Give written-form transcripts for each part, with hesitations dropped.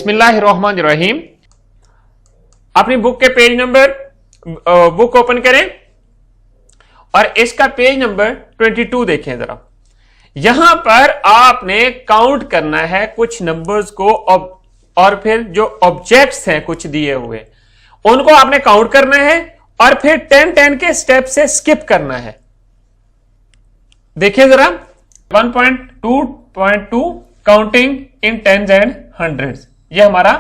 बिस्मिल्लाहिर्रहमानिर्रहीम। अपनी बुक के पेज नंबर बुक ओपन करें और इसका पेज नंबर 22 देखें जरा। यहां पर आपने काउंट करना है कुछ नंबर्स को और फिर जो ऑब्जेक्ट्स हैं कुछ दिए हुए उनको आपने काउंट करना है और फिर 10-10 के स्टेप से स्किप करना है। देखिए जरा 1.2.2 counting in tens and hundreds, ये हमारा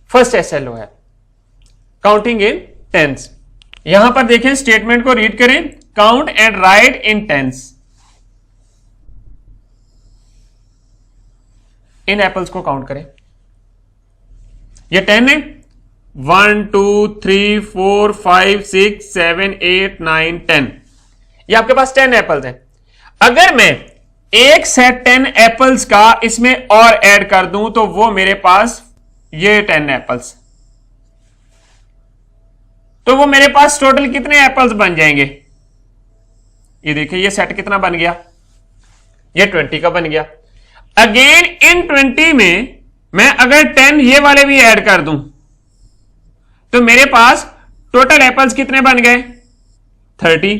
फर्स्ट एसएलओ है, काउंटिंग इन टेंस। यहां पर देखें स्टेटमेंट को रीड करें, count and write in tens. इन एप्पल्स को काउंट करें, ये 10 है, 1 2 3 4 5 6 7 8 9 10, ये आपके पास 10 एप्पल्स हैं। अगर मैं एक सेट 10 एप्पल्स का इसमें और ऐड कर दूं तो वो मेरे पास ये 10 एप्पल्स, तो वो मेरे पास टोटल कितने एप्पल्स बन जाएंगे? ये देखिए ये सेट कितना बन गया, ये 20 का बन गया। अगेन इन 20 में मैं अगर 10 ये वाले भी ऐड कर दूं तो मेरे पास टोटल एप्पल्स कितने बन गए? 30।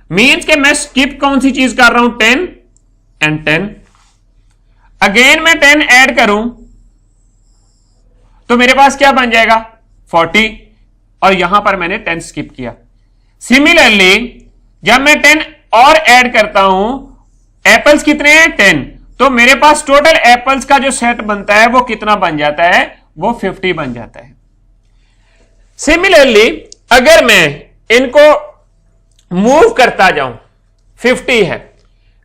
मींस के मैं स्किप कौन सी चीज कर रहा हूं? 10 एंड 10। अगेन मैं 10 ऐड करूं तो मेरे पास क्या बन जाएगा? 40, और यहां पर मैंने 10 स्किप किया। सिमिलरली जब मैं 10 और ऐड करता हूं, एप्पल्स कितने हैं? 10, तो मेरे पास टोटल एप्पल्स का जो सेट बनता है वो कितना बन जाता है? वो 50 बन जाता है। सिमिलरली अगर मैं इनको मूव करता जाऊं, 50 है,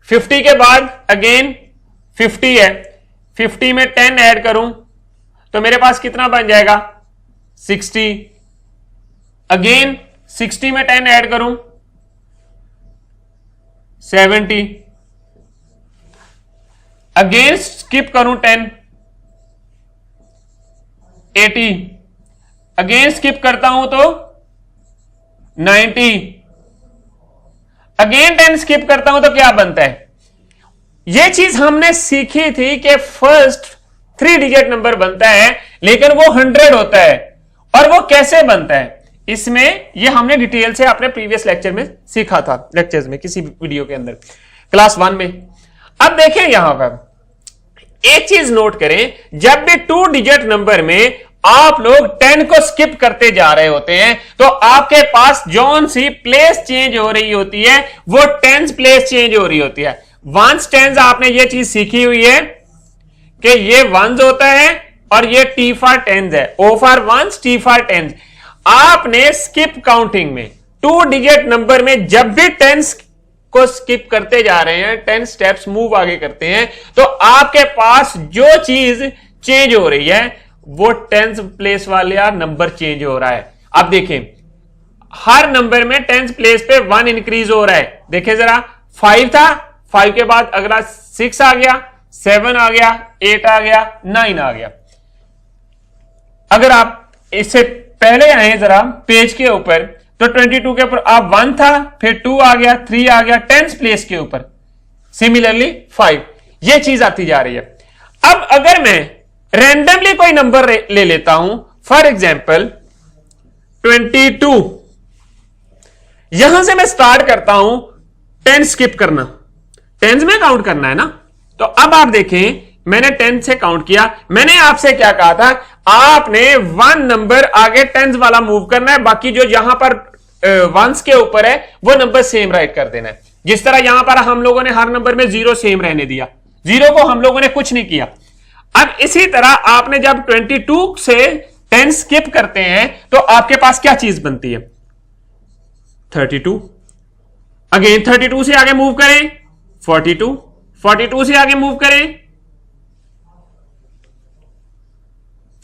50 के बाद अगेन 50 है, 50 में 10 ऐड करूं तो मेरे पास कितना बन जाएगा? 60। अगेन 60 में 10 ऐड करूं 70। अगेन स्किप करूं 10, 80। अगेन स्किप करता हूं तो 90। अगेन 10 स्किप करता हूं तो क्या बनता है? यह चीज हमने सीखी थी कि फर्स्ट 3 डिजिट नंबर बनता है लेकिन वो 100 होता है। और वो कैसे बनता है इसमें ये हमने डिटेल से अपने प्रीवियस लेक्चर में सीखा था, लेक्चर्स में किसी वीडियो के अंदर, क्लास 1 में। अब देखें यहां पर एक चीज नोट करें, जब भी 2 डिजिट नंबर में आप लोग 10 को स्किप करते जा रहे होते हैं तो आपके पास जौन सी प्लेस चेंज हो रही होती है वो 10 प्लेस चेंज हो रही होती है। 1 10 आपने ये चीज सीखी हुई है कि ये 1s होता है और ये T फॉर 10s है, O for 1s, T for 10s। आपने स्किप काउंटिंग में 2 डिजिट नंबर में जब भी 10 को स्किप करते जा रहे हैं, 10 स्टेप्स मूव आगे करते हैं, तो आपके पास जो चीज चेंज हो रही है वो 10th प्लेस वाला नंबर चेंज हो रहा है। अब देखें हर नंबर में 10th प्लेस पे 1 इंक्रीज हो रहा है। देखें जरा, 5 था, 5 के बाद अगला 6 आ गया, 7 आ गया, 8 आ गया, 9 आ गया। अगर आप इससे पहले आए जरा पेज के ऊपर तो 22 के ऊपर आप 1 था, फिर 2 आ गया, 3 आ गया, 10th प्लेस के ऊपर सिमिलरली 5, ये चीज आती जा रही है। अब अगर मैं रैंडमली कोई नंबर ले लेता हूं, फॉर एग्जाम्पल 22, यहां से मैं स्टार्ट करता हूं 10 स्किप करना, 10 में काउंट करना है ना। तो अब आप देखें मैंने 10 से काउंट किया। मैंने आपसे क्या कहा था? आपने 1 नंबर आगे 10 वाला मूव करना है, बाकी जो यहां पर 1s के ऊपर है वो नंबर सेम राइट कर देना है। जिस तरह यहां पर हम लोगों ने हर नंबर में 0 सेम रहने दिया, 0 को हम लोगों ने कुछ नहीं किया। अब इसी तरह आपने जब 22 से 10 स्किप करते हैं तो आपके पास क्या चीज बनती है? 32। अगेन 32 से आगे मूव करें 42, 42 से आगे मूव करें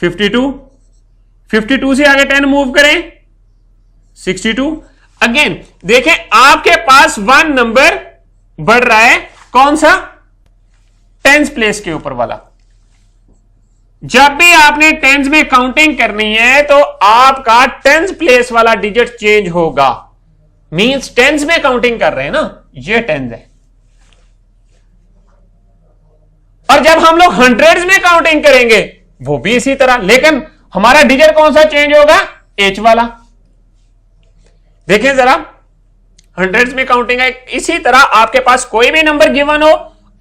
52, 52 से आगे 10 मूव करें 62। अगेन देखें आपके पास 1 नंबर बढ़ रहा है, कौन सा? 10th प्लेस के ऊपर वाला। जब भी आपने 10s में काउंटिंग करनी है तो आपका 10th प्लेस वाला डिजिट चेंज होगा। मींस 10s में काउंटिंग कर रहे हैं ना, ये 10s है। और जब हम लोग 100s में काउंटिंग करेंगे वो भी इसी तरह, लेकिन हमारा डिजिट कौन सा चेंज होगा? एच वाला। देखिए जरा, हंड्रेड्स में काउंटिंग है, इसी तरह आपके पास कोई भी नंबर गिवन हो,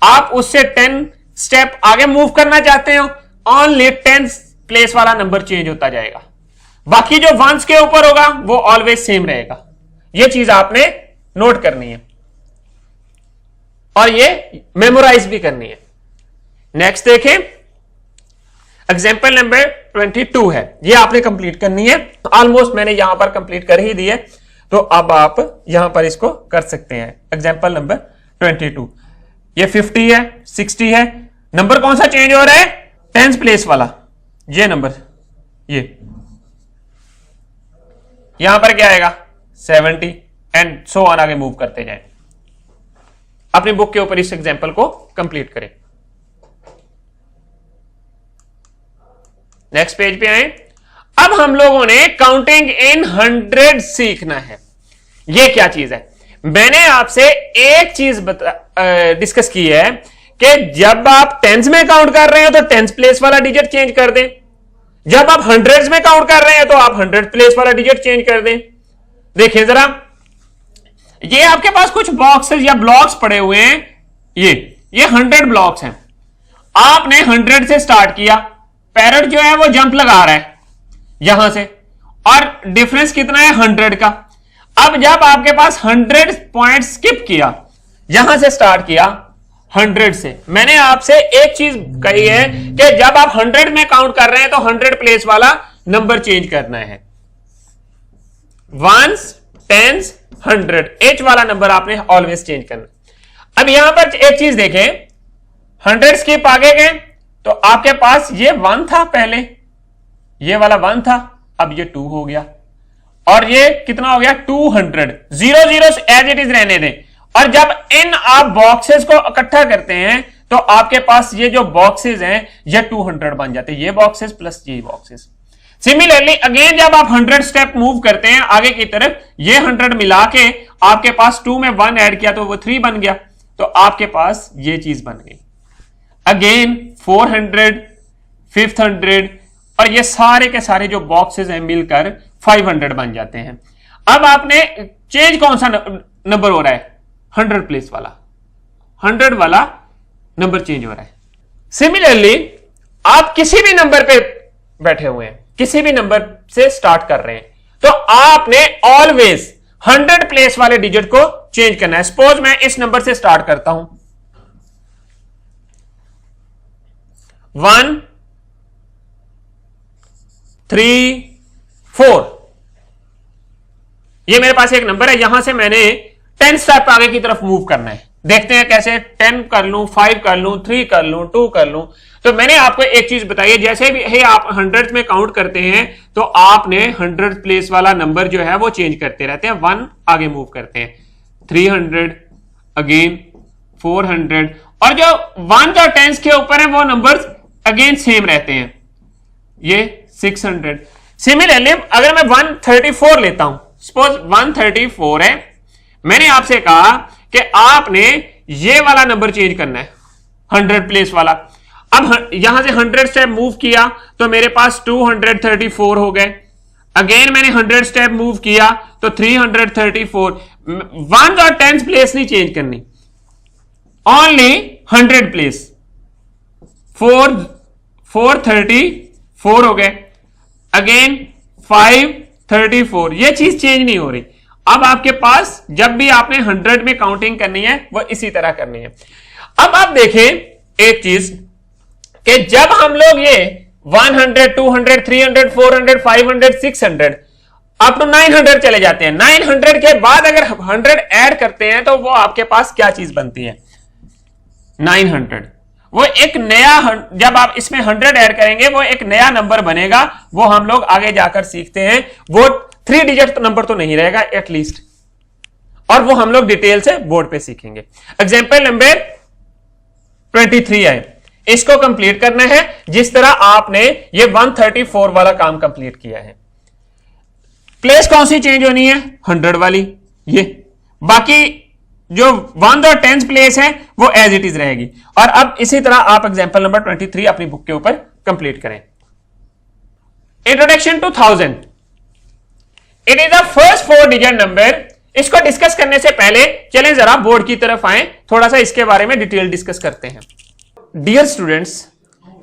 आप उससे 10 स्टेप आगे मूव करना चाहते हो, ओनली 10 प्लेस वाला नंबर चेंज होता जाएगा, बाकी जो वंस के ऊपर होगा वो ऑलवेज सेम रहेगा। ये चीज आपने नोट करनी है और ये मेमोराइज भी करनी है। नेक्स्ट देखें, एग्जाम्पल नंबर 22 है, ये आपने कंप्लीट करनी है। ऑलमोस्ट मैंने यहां पर कंप्लीट कर ही दी है, तो अब आप यहां पर इसको कर सकते हैं। एग्जाम्पल नंबर 22, ये 50 है, 60 है, नंबर कौन सा चेंज हो रहा है? 10th प्लेस वाला, ये नंबर, ये यहां पर क्या आएगा? 70 एंड सो ऑन, आगे मूव करते जाए। अपनी बुक के ऊपर इस एग्जाम्पल को कंप्लीट करें। नेक्स्ट पेज पे आए। अब हम लोगों ने काउंटिंग इन 100 सीखना है। ये क्या चीज है? मैंने आपसे एक चीज डिस्कस की है कि जब आप टेंस में काउंट कर रहे हो तो 10th प्लेस वाला डिजिट चेंज कर दें, जब आप हंड्रेड्स में काउंट कर रहे हैं तो आप 100th प्लेस वाला डिजिट चेंज कर दें। देखिए जरा, ये आपके पास कुछ बॉक्सेस या ब्लॉक्स पड़े हुए हैं, ये 100 ब्लॉक्स हैं। आपने 100 से स्टार्ट किया, पैरट जो है वो जंप लगा रहा है यहां से, और डिफरेंस कितना है? 100 का। अब जब आपके पास 100 पॉइंट स्किप किया, यहां से स्टार्ट किया 100 से, मैंने आपसे एक चीज कही है कि जब आप 100 में काउंट कर रहे हैं तो 100 प्लेस वाला नंबर चेंज करना है। वंस, टेंस, 100 एच वाला नंबर आपने ऑलवेज चेंज करना। अब यहां पर एक चीज देखें, 100 स्किप आगे गए तो आपके पास ये 1 था, पहले ये वाला 1 था, अब ये 2 हो गया, और ये कितना हो गया? 200। 0 0 एज इट इज रहने दें, और जब इन आप बॉक्सेस को इकट्ठा करते हैं तो आपके पास ये जो बॉक्सेस हैं ये 200 बन जाते हैं, ये बॉक्सेस प्लस ये बॉक्सेस। सिमिलरली अगेन जब आप 100 स्टेप मूव करते हैं आगे की तरफ, ये 100 मिला के आपके पास 2 में 1 ऐड किया तो वो 3 बन गया, तो आपके पास ये चीज बन गई। अगेन 400, 500, और ये सारे के सारे जो बॉक्सेस हैं मिलकर 500 बन जाते हैं। अब आपने चेंज कौन सा नंबर हो रहा है? 100 प्लेस वाला, 100 वाला नंबर चेंज हो रहा है। सिमिलरली आप किसी भी नंबर पे बैठे हुए हैं, किसी भी नंबर से स्टार्ट कर रहे हैं, तो आपने ऑलवेज 100 प्लेस वाले डिजिट को चेंज करना है। सपोज मैं इस नंबर से स्टार्ट करता हूं, 1 3 4, ये मेरे पास एक नंबर है, यहां से मैंने 10 स्टेप आगे की तरफ मूव करना है। देखते हैं कैसे, 10 कर लूं, 5 कर लूं, 3 कर लूं, 2 कर लूं। तो मैंने आपको एक चीज बताई है, जैसे भी है आप 100 में काउंट करते हैं तो आपने 100 प्लेस वाला नंबर जो है वो चेंज करते रहते हैं, 1 आगे मूव करते हैं, 300, अगेन 400, और जो 1 और 10 के ऊपर है वो नंबर्स अगेन सेम रहते हैं, ये 600। सिमिलरली अगर मैं 134 लेता हूं, सपोज 134 है, मैंने आपसे कहा कि आपने ये वाला नंबर चेंज करना है, 100 प्लेस वाला। अब यहां से 100 स्टेप मूव किया तो मेरे पास 234 हो गए, अगेन मैंने 100 स्टेप मूव किया तो 334। 1 और 10 प्लेस नहीं चेंज करनी, ओनली 100 प्लेस। 434 हो गए, अगेन 534, ये चीज चेंज नहीं हो रही। अब आपके पास जब भी आपने 100 में काउंटिंग करनी है वो इसी तरह करनी है। अब आप देखें एक चीज कि जब हम लोग ये 100, 200, 300, 400, 500, 600 अप टू 900 चले जाते हैं, 900 के बाद अगर 100 ऐड करते हैं तो वो आपके पास क्या चीज बनती है? 900। वो एक नया, जब आप इसमें 100 ऐड करेंगे वो एक नया नंबर बनेगा, वो हम लोग आगे जाकर सीखते हैं। वो 3 डिजिट नंबर तो नहीं रहेगा एटलीस्ट, और वो हम लोग डिटेल से बोर्ड पे सीखेंगे। एग्जाम्पल नंबर 23 है, इसको कंप्लीट करना है जिस तरह आपने ये 134 वाला काम कंप्लीट किया है। प्लेस कौन सी चेंज होनी है? 100 वाली। ये बाकी जो 1 और 10 प्लेस है वो एज इट इज रहेगी। और अब इसी तरह आप एग्जाम्पल नंबर 23 अपनी बुक के ऊपर कंप्लीट करें। Introduction to 1000, it is the first 4 digit number. इसको डिस्कस करने से पहले चलें जरा बोर्ड की तरफ आए, थोड़ा सा इसके बारे में डिटेल डिस्कस करते हैं। डियर स्टूडेंट्स,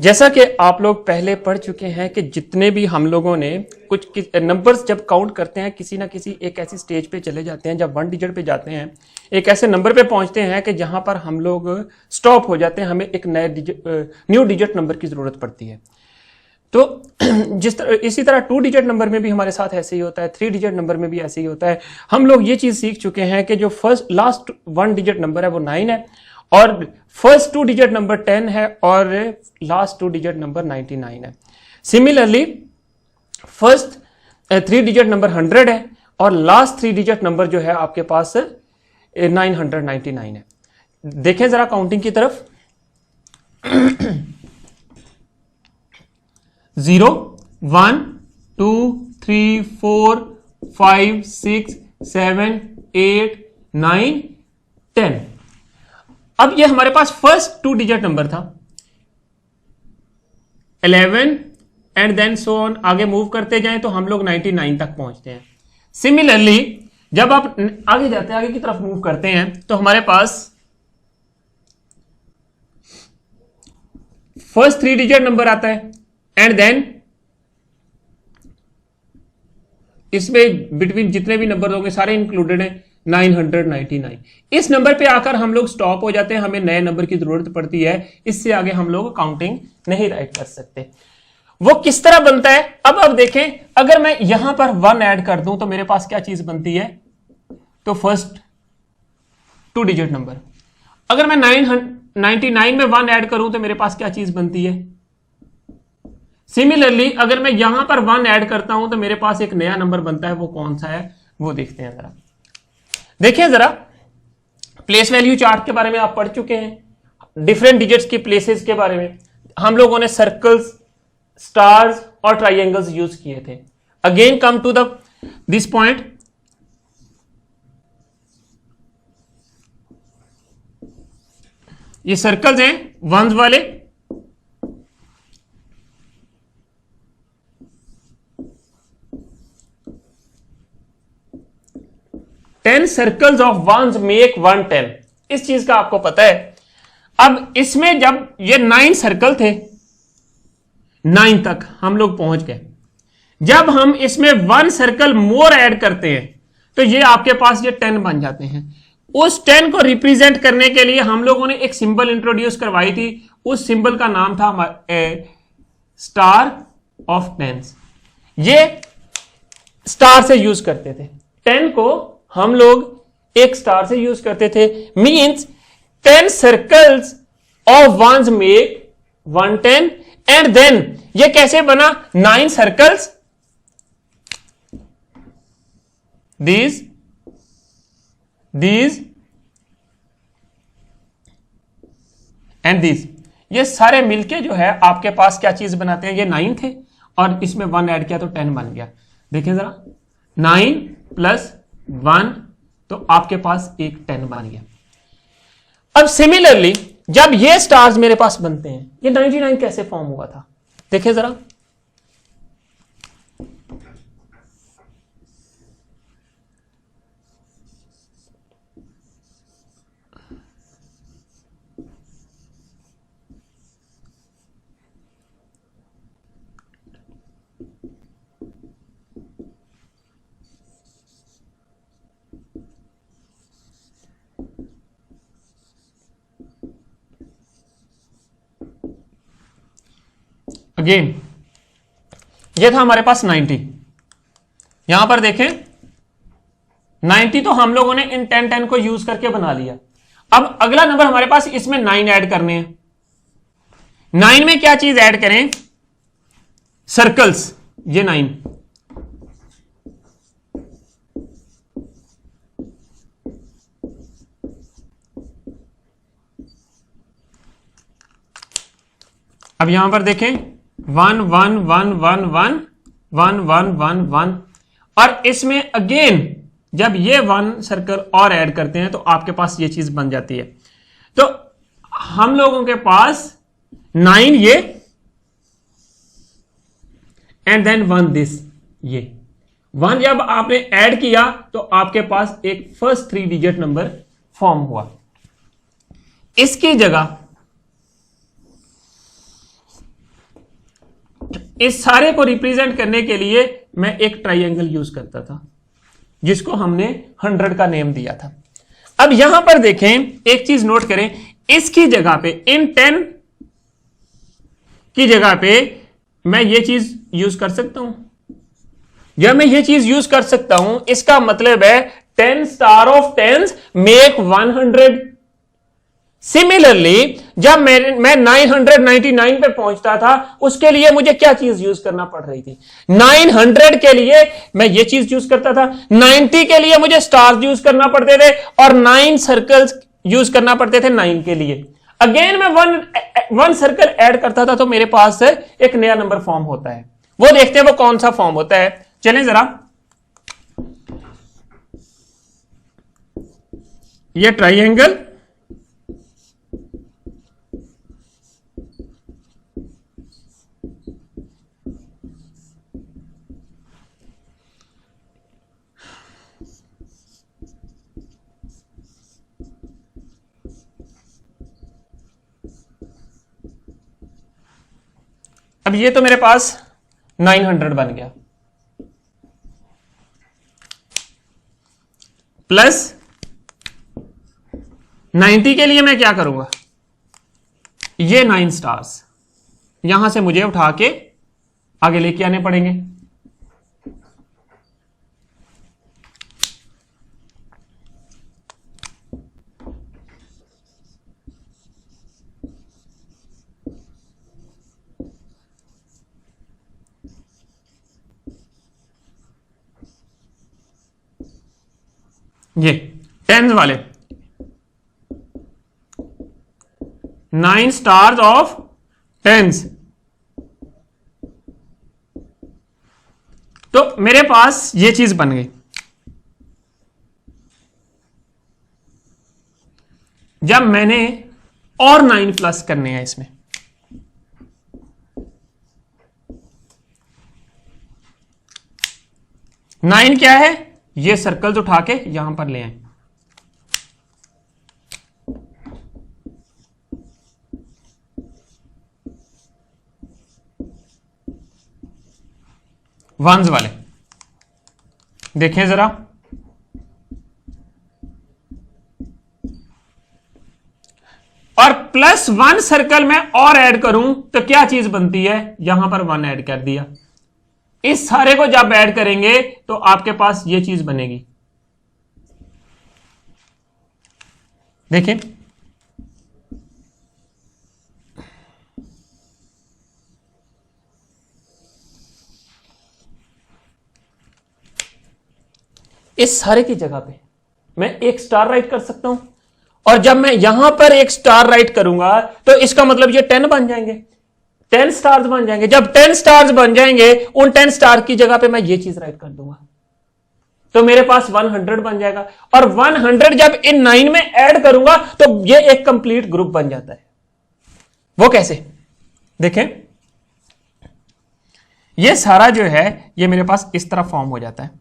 जैसा कि आप लोग पहले पढ़ चुके हैं कि जितने भी हम लोगों ने कुछ नंबर्स जब काउंट करते हैं, किसी ना किसी एक ऐसी स्टेज पे चले जाते हैं, जब 1 डिजिट पे जाते हैं, एक ऐसे नंबर पे पहुंचते हैं कि जहां पर हम लोग स्टॉप हो जाते हैं, हमें एक न्यू डिजिट नंबर की जरूरत पड़ती है। तो इसी तरह 2 डिजिट नंबर में भी हमारे साथ ऐसे ही होता है, 3 डिजिट नंबर में भी ऐसे ही होता है। हम लोग ये चीज सीख चुके हैं कि जो लास्ट 1 डिजिट नंबर है वो 9 है, और फर्स्ट 2 डिजिट नंबर 10 है, और लास्ट 2 डिजिट नंबर 99 है। सिमिलरली फर्स्ट 3 डिजिट नंबर 100 है, और लास्ट 3 डिजिट नंबर जो है आपके पास 999 है। देखें जरा काउंटिंग की तरफ, 0 1 2 3 4 5 6 7 8 9 10। अब ये हमारे पास फर्स्ट 2 डिजिट नंबर था, 11 एंड देन सो ऑन, आगे मूव करते जाएं तो हम लोग 99 तक पहुंचते हैं। सिमिलरली जब आप आगे जाते हैं, आगे की तरफ मूव करते हैं, तो हमारे पास फर्स्ट 3 डिजिट नंबर आता है, एंड देन इसमें बिटवीन जितने भी नंबर होंगे सारे इंक्लूडेड हैं, 999। इस नंबर पे आकर हम लोग स्टॉप हो जाते हैं, हमें नए नंबर की जरूरत पड़ती है, इससे आगे हम लोग काउंटिंग नहीं राइट कर सकते। वो किस तरह बनता है, अब देखें, अगर मैं यहां पर 1 ऐड कर दूं तो मेरे पास क्या चीज बनती है, तो फर्स्ट 2 डिजिट नंबर। अगर मैं 99 में 1 ऐड करूं तो मेरे पास क्या चीज बनती है। सिमिलरली अगर मैं यहां पर 1 ऐड करता हूं तो मेरे पास एक नया नंबर बनता है, वो कौन सा है वो देखते हैं जरा। देखिए जरा, प्लेस वैल्यू चार्ट के बारे में आप पढ़ चुके हैं, डिफरेंट डिजिट्स की प्लेसेस के बारे में हम लोगों ने सर्कल्स, स्टार्स और ट्राइंगल्स यूज किए थे। Again come to this point, ये सर्कल्स हैं वंस वाले, ten circles of ones make 110। इस चीज का आपको पता है। अब इसमें जब ये 9 सर्कल थे, 9 तक हम लोग पहुंच गए। जब हम इसमें 1 सर्कल मोर ऐड करते हैं तो ये आपके पास ये 10 बन जाते हैं। उस 10 को रिप्रेजेंट करने के लिए हम लोगों ने एक सिंबल इंट्रोड्यूस करवाई थी, उस सिंबल का नाम था स्टार ऑफ 10। ये स्टार से यूज करते थे, 10 को हम लोग एक स्टार से यूज करते थे। Means 10 circles of ones make 110, and then ये कैसे बना, 9 सर्कल्स, these and these, ये सारे मिलके जो है आपके पास क्या चीज बनाते हैं। ये 9 थे और इसमें 1 ऐड किया तो 10 बन गया। देखें जरा, 9 प्लस 1 तो आपके पास एक 10 बन गया। अब सिमिलरली जब ये स्टार्स मेरे पास बनते हैं, ये 99 कैसे फॉर्म हुआ था, देखें जरा। अगेन ये था हमारे पास 90। यहां पर देखें 90 तो हम लोगों ने इन 10 को यूज करके बना लिया। अब अगला नंबर हमारे पास, इसमें 9 ऐड करने हैं। 9 में क्या चीज ऐड करें, सर्कल्स, ये 9। अब यहां पर देखें 1 1 1 1 1 1 1 1 1, और इसमें अगेन जब ये 1 सर्कल और ऐड करते हैं तो आपके पास ये चीज बन जाती है। तो हम लोगों के पास 9 ये एंड देन 1 दिस, ये 1 जब आपने ऐड किया तो आपके पास एक फर्स्ट 3 डिजिट नंबर फॉर्म हुआ। इसकी जगह इस सारे को रिप्रेजेंट करने के लिए मैं एक ट्राइंगल यूज करता था, जिसको हमने 100 का नेम दिया था। अब यहां पर देखें, एक चीज नोट करें, इसकी जगह पे इन 10 की जगह पे मैं ये चीज यूज कर सकता हूं। जब मैं ये चीज यूज कर सकता हूं, इसका मतलब है 10 star of 10s make 100। Similarly जब मैं 999 पे पहुंचता था, उसके लिए मुझे क्या चीज यूज करना पड़ रही थी? 900 के लिए मैं ये चीज यूज करता था, 90 के लिए मुझे स्टार्स यूज करना पड़ते थे, और 9 सर्कल्स यूज करना पड़ते थे 9 के लिए। अगेन मैं वन सर्कल ऐड करता था तो मेरे पास एक नया नंबर फॉर्म होता है। वो देखते हैं वो कौन सा फॉर्म होता है। चलें जरा, ये ट्राइंगल, अब ये तो मेरे पास 900 बन गया, प्लस 90 के लिए मैं क्या करूंगा? ये 9 स्टार्स यहां से मुझे उठा के आगे लेके आने पड़ेंगे। ये 10 वाले 9 स्टार्स ऑफ 10s, तो मेरे पास ये चीज बन गई। जब मैंने और 9 प्लस करने हैं इसमें, नाइन क्या है? ये सर्कल्स उठा के यहां पर ले आए। वंस वाले देखें जरा, और प्लस 1 सर्कल में और ऐड करूं तो क्या चीज बनती है? यहां पर 1 ऐड कर दिया। इस सारे को जब ऐड करेंगे तो आपके पास ये चीज बनेगी। देखें, इस सारे की जगह पे मैं एक स्टार राइट कर सकता हूं, और जब मैं यहां पर एक स्टार राइट करूंगा तो इसका मतलब ये 10 बन जाएंगे, 10 स्टार्स बन जाएंगे। जब 10 स्टार्स बन जाएंगे, उन 10 स्टार की जगह पे मैं ये चीज राइट कर दूंगा, तो मेरे पास 100 बन जाएगा। और 100 जब इन 9 में ऐड करूंगा तो ये एक कंप्लीट ग्रुप बन जाता है। वो कैसे? देखें, ये सारा जो है ये मेरे पास इस तरह फॉर्म हो जाता है।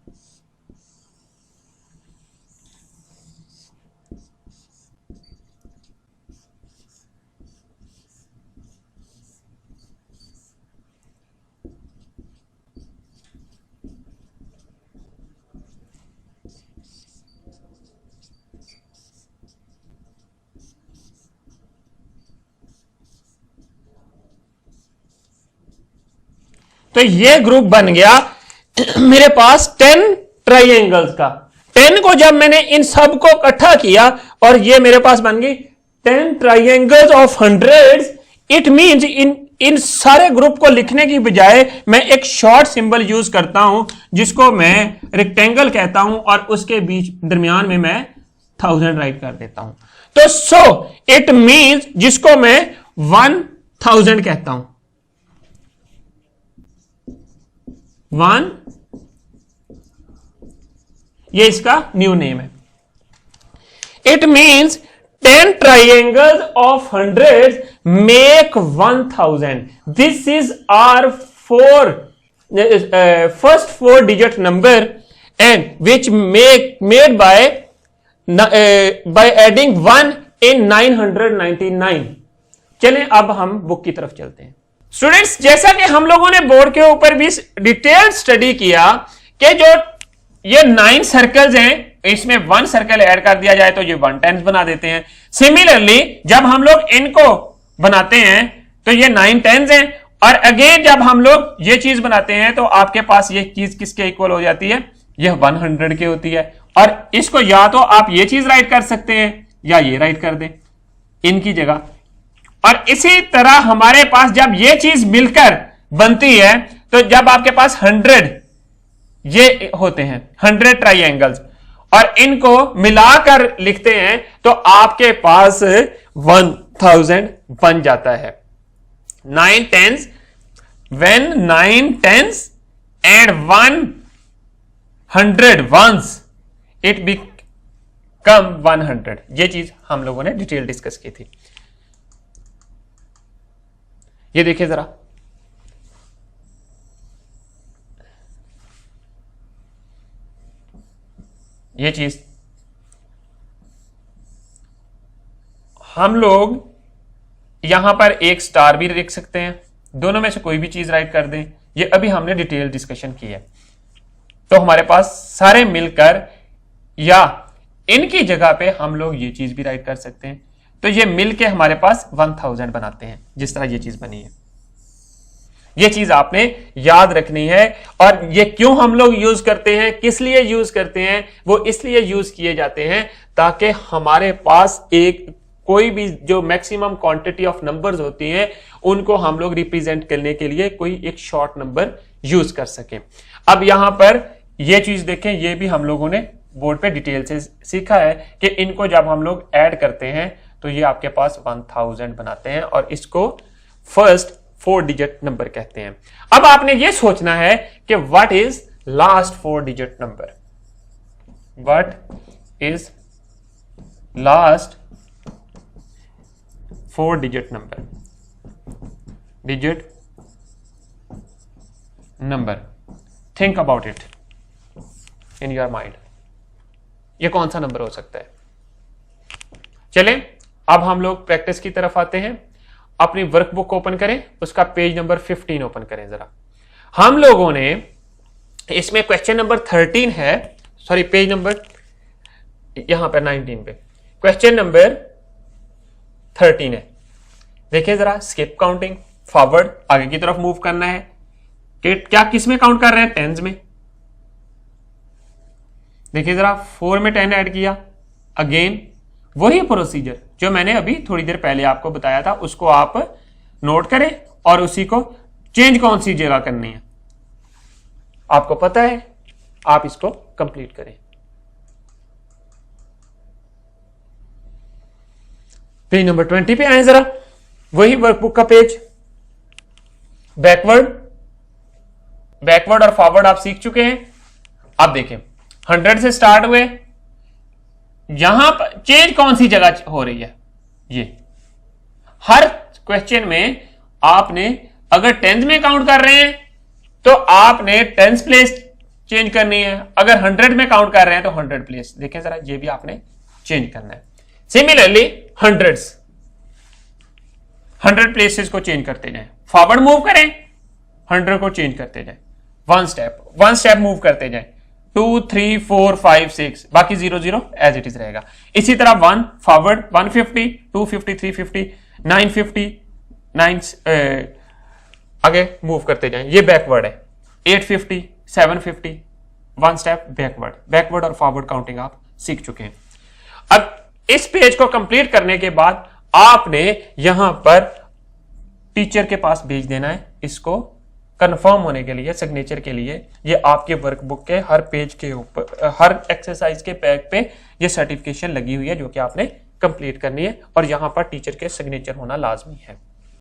तो ये ग्रुप बन गया मेरे पास 10 ट्राइंगल्स का। 10 को जब मैंने इन सब को इकट्ठा किया और ये मेरे पास बन गई 10 triangles of hundreds. It means इन सारे ग्रुप को लिखने की बजाय मैं एक शॉर्ट सिंबल यूज करता हूं, जिसको मैं रेक्टेंगल कहता हूं, और उसके बीच दरमियान में मैं 1000 राइट कर देता हूं। तो सो इट मींस जिसको मैं 1000 कहता हूं, 1, ये इसका न्यू नेम है। It means 10 triangles of hundreds make 1000. This is our 4 first 4 digit number and which made by adding 1 in 999. चलें अब हम बुक की तरफ चलते हैं। स्टूडेंट्स, जैसा कि हम लोगों ने बोर्ड के ऊपर भी डिटेल स्टडी किया कि जो ये 9 सर्कल्स हैं, इसमें 1 सर्कल ऐड कर दिया जाए तो ये 1 10 बना देते हैं। सिमिलरली जब हम लोग इनको बनाते हैं तो ये 9 10s हैं, और अगेन जब हम लोग ये चीज बनाते हैं तो आपके पास ये चीज किसके इक्वल हो जाती है, यह 100 की होती है। और इसको या तो आप ये चीज राइट कर सकते हैं या ये राइट कर दें इनकी जगह। और इसी तरह हमारे पास जब ये चीज मिलकर बनती है तो जब आपके पास 100 ये होते हैं 100 ट्राइएंगल्स और इनको मिलाकर लिखते हैं तो आपके पास 1000 बन जाता है। 9 10s, when 9 10s and 100 ones, it become 100। ये चीज हम लोगों ने डिटेल डिस्कस की थी। ये देखिए जरा, ये चीज हम लोग यहां पर एक स्टार भी लिख सकते हैं, दोनों में से कोई भी चीज राइट कर दें। ये अभी हमने डिटेल डिस्कशन की है। तो हमारे पास सारे मिलकर या इनकी जगह पे हम लोग ये चीज भी राइट कर सकते हैं। तो ये मिलके हमारे पास 1000 बनाते हैं, जिस तरह ये चीज बनी है। ये चीज आपने याद रखनी है। और ये क्यों हम लोग यूज करते हैं, किस लिए यूज करते हैं, वो इसलिए यूज किए जाते हैं ताकि हमारे पास एक कोई भी जो मैक्सिमम क्वांटिटी ऑफ नंबर्स होती हैं उनको हम लोग रिप्रेजेंट करने के लिए कोई एक शॉर्ट नंबर यूज कर सकें। अब यहां पर ये चीज देखें, ये भी हम लोगों ने बोर्ड पे डिटेल से सीखा है कि इनको जब हम लोग ऐड करते हैं तो ये आपके पास 1000 बनाते हैं और इसको फर्स्ट 4 डिजिट नंबर कहते हैं। अब आपने ये सोचना है कि what is last 4 digit number, what is last 4 digit number, think about it in your mind. ये कौन सा नंबर हो सकता है? चलें अब हम लोग प्रैक्टिस की तरफ आते हैं। अपनी वर्कबुक ओपन करें, उसका पेज नंबर 15 ओपन करें जरा। हम लोगों ने इसमें क्वेश्चन नंबर 13 है, सॉरी पेज नंबर यहां पर 19 पे क्वेश्चन नंबर 13 है। देखिए जरा, स्किप काउंटिंग, फॉरवर्ड आगे की तरफ मूव करना है कि क्या किस में काउंट कर रहे हैं, टेंस में। देखिए जरा, 4 में 10 ऐड किया, अगेन वही प्रोसीजर जो मैंने अभी थोड़ी देर पहले आपको बताया था उसको आप नोट करें और उसी को चेंज कौन सी जगह करनी है आपको पता है, आप इसको कंप्लीट करें। पेज नंबर 20 पे आए जरा, वही वर्कबुक का पेज। बैकवर्ड और फॉरवर्ड आप सीख चुके हैं। अब देखें 100 से स्टार्ट हुए, यहां पर चेंज कौन सी जगह हो रही है, ये हर क्वेश्चन में आपने अगर 10th में काउंट कर रहे हैं तो आपने 10th प्लेस चेंज करनी है, अगर 100 में काउंट कर रहे हैं तो 100 प्लेस। देखें जरा, ये भी आपने चेंज करना है। सिमिलरली 100 प्लेसेस को चेंज करते जाएं, फॉरवर्ड मूव करें, 100 को चेंज करते जाएं, वन स्टेप मूव करते जाएं, 2 3 4 5 6, बाकी 0 0 एज इट इज रहेगा। इसी तरह 1 फॉरवर्ड 150 250 350 950 9 आगे मूव करते जाएं, ये बैकवर्ड है। 850 750 वन स्टेप बैकवर्ड और फॉरवर्ड काउंटिंग आप सीख चुके हैं। अब इस पेज को कंप्लीट करने के बाद आपने यहां पर टीचर के पास भेज देना है इसको कंफर्म होने के लिए, सिग्नेचर के लिए। ये आपके वर्कबुक के हर पेज के ऊपर, हर एक्सरसाइज के पैक पे ये सर्टिफिकेशन लगी हुई है जो कि आपने कंप्लीट करनी है और यहां पर टीचर के सिग्नेचर होना लाजमी है।